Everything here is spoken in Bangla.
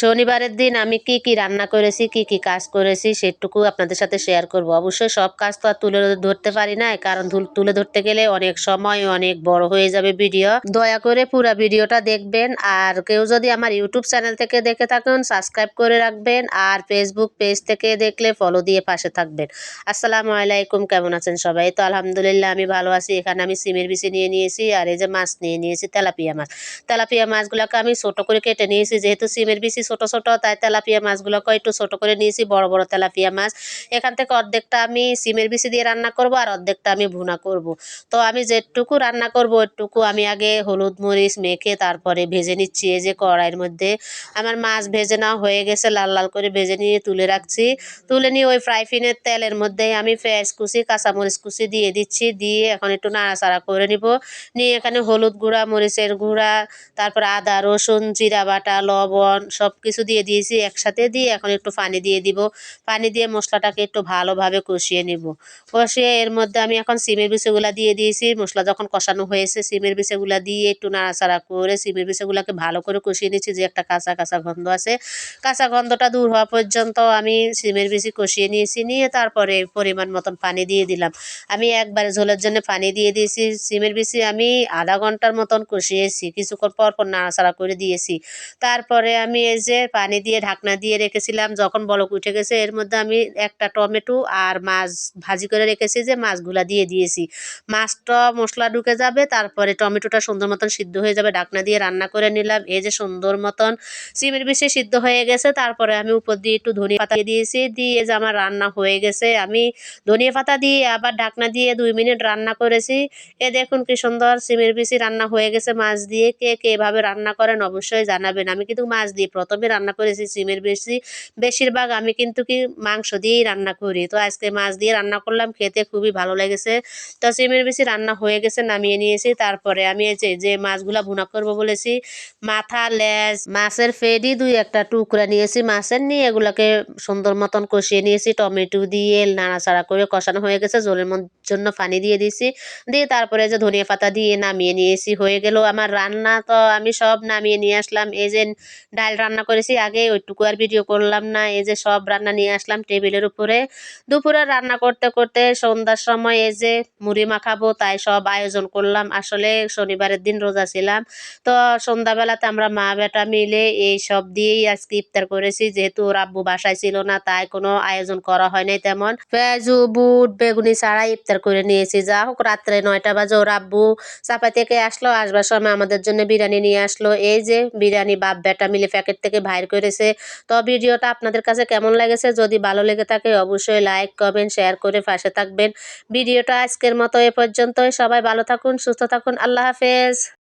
শনিবারের দিন আমি কি কি রান্না করেছি, কি কি কাজ করেছি সেটুকু আপনাদের সাথে শেয়ার করব। অবশ্যই সব কাজ তো আর তুলে ধরতে পারি না, কারণ তুলে ধরতে গেলে অনেক সময় অনেক বড় হয়ে যাবে ভিডিও। দয়া করে পুরো ভিডিওটা দেখবেন। আর কেউ যদি আমার ইউটিউব চ্যানেল থেকে দেখে থাকেন সাবস্ক্রাইব করে রাখবেন, আর ফেসবুক পেজ থেকে দেখলে ফলো দিয়ে পাশে থাকবেন। আসসালামু আলাইকুম, কেমন আছেন সবাই? তো আলহামদুলিল্লাহ আমি ভালো আছি। এখানে আমি সিমের বিচি নিয়ে নিয়েছি, আর এই যে মাছ নিয়ে নিয়েছি, তেলাপিয়া মাছ। তেলাপিয়া মাছগুলোকে আমি ছোট করে কেটে নিয়েছি, যেহেতু সিমের বিচি ছোট ছোট তাই তেলাপিয়া মাছগুলোকে একটু ছোট করে নিয়েছি, বড় বড় তেলাপিয়া মাছ। এখান থেকে অর্ধেকটা আমি সিমের বিচি দিয়ে রান্না করব, আর অর্ধেকটা আমি ভুনা করব। তো আমি যেটুকু রান্না করব ওইটুকু আমি আগে হলুদ মরিচ মেখে তারপরে ভেজে নিচ্ছি। এই যে কড়াইয়ের মধ্যে আমার মাছ ভেজে নেওয়া হয়ে গেছে, লাল লাল করে ভেজে নিয়ে তুলে রাখছি। তুলে নিয়ে ওই ফ্রাই প্যানের তেলের মধ্যেই আমি পেঁয়াজ কুচি কাঁচামরিচ কুচি দিয়ে দিচ্ছি, দিয়ে এখন একটু নাড়াচাড়া করে নিব। নিয়ে এখানে হলুদ গুঁড়া, মরিচের গুঁড়া, তারপর আদা রসুন জিরা বাটা লবণ সব কিছু দিয়ে দিয়েছি একসাথে, দিয়ে এখন একটু পানি দিয়ে দিব। পানি দিয়ে মশলাটাকে একটু ভালোভাবে কষিয়ে নিব। কষিয়ে এর মধ্যে আমি এখন সিমের বিচিগুলা দিয়ে দিয়েছি। মশলা যখন কষানো হয়েছে সিমের বিচিগুলা দিয়ে একটু নাড়াচাড়া করে সিমের বিচিগুলাকে ভালো করে কষিয়ে নিচ্ছি, যে একটা কাঁচা কাঁচা গন্ধ আছে, কাঁচা গন্ধটা দূর হওয়া পর্যন্ত আমি সিমের বিচি কষিয়ে নিয়েছি। নিয়ে তারপরে পরিমাণ মতন পানি দিয়ে দিলাম। আমি একবারে ঝোলের জন্য পানি দিয়ে দিয়েছি। সিমের বিচি আমি আধা ঘন্টার মতন কষিয়েছি, কিছুক্ষণ পর পর নাড়াচাড়া করে দিয়েছি। তারপরে আমি এই যে পানি দিয়ে ঢাকনা দিয়ে রেখেছিলাম, যখন বলক উঠে গেছে এর মধ্যে আমি একটা টমেটো আর মাছ ভাজি করে রেখেছি যে মাছগুলা দিয়ে দিয়েছি। মাছটা মশলা ঢুকে যাবে, তারপরে টমেটোটা সুন্দর মতন সিদ্ধ হয়ে যাবে, ঢাকনা দিয়ে রান্না করে নিলাম। এই যে সুন্দর মতন সিমের বিচি সিদ্ধ হয়ে গেছে, তারপরে আমি উপর দিয়ে একটু ধনিয়া পাতা দিয়ে দিয়েছি, দিয়ে যে আমার রান্না হয়ে গেছে। আমি ধনিয়া পাতা দিয়ে আবার ঢাকনা দিয়ে 2 মিনিট রান্না করেছি। এ দেখুন কি সুন্দর সিমের বিচি রান্না হয়ে গেছে মাছ দিয়ে। কে কে এভাবে রান্না করেন অবশ্যই জানাবেন। আমি কিন্তু মাছ দিয়ে প্রথমে রান্না করেছি সিমের বিচি। বেশিরভাগ আমি কিন্তু কি মাংস দিয়েই রান্না করি, তো আজকে মাছ দিয়ে রান্না করলাম, খেতে খুবই ভালো লেগেছে। তো সিমের বিচি রান্না হয়ে গেছে, নামিয়ে নিয়েছি। তারপরে আমি এই যে মাছগুলা ভুনা করব বলেছি, মাথা লেজ মাছের ফেডি দুই একটা টুকরা নিয়েছি মাছের, নিয়ে এগুলাকে সুন্দর মতন কষিয়ে নিয়েছি টমেটো দিয়ে। নাড়াচাড়া করে কষানো হয়ে গেছে, জলের জন্য পানি দিয়ে দিয়েছি। দিয়ে তারপরে যে ধনিয়া পাতা দিয়ে নামিয়ে নিয়েছি, হয়ে গেল আমার রান্না। তো আমি সব নামিয়ে নিয়ে আসলাম। এই যে ডাল রান্না করেছি আগে, ওইটুকু আর ভিডিও করলাম না। এই যে সব রান্না নিয়ে আসলাম টেবিলের উপরে। দুপুরে রান্না করতে করতে সন্ধ্যার সময় এই যে মুড়ি মাখাবো তাই সব আয়োজন করলাম। আসলে শনিবারের দিন রোজা ছিলাম, তো সন্ধ্যাবেলাতে আমরা মা বেটা মিলে এই সব দিয়েই আজকে ইফতার করেছি। যেহেতু ওর আব্বু বাসায় ছিল না তাই কোনো আয়োজন করা হয় নাই তেমন। পেঁয়াজু বুট বেগুনি ছাড়াই ইফতার করে নিয়েছি। যা হোক রাত্রে 9টা বাজে ওর আব্বু চাপা থেকে আসলো, আসবার সময় আমাদের জন্য বিরিয়ানি নিয়ে আসলো। এই যে বিরিয়ানি বাপ বেটা মিলে প্যাকেট থেকে বাইর করেছে। তো ভিডিওটা আপনাদের কাছে কেমন লেগেছে, যদি ভালো লেগে থাকে অবশ্যই লাইক কমেন্ট শেয়ার করে পাশে থাকবেন। ভিডিওটা আজকের মতো এ পর্যন্তই। সবাই ভালো থাকুন, সুস্থ থাকুন, আল্লাহ হাফেজ।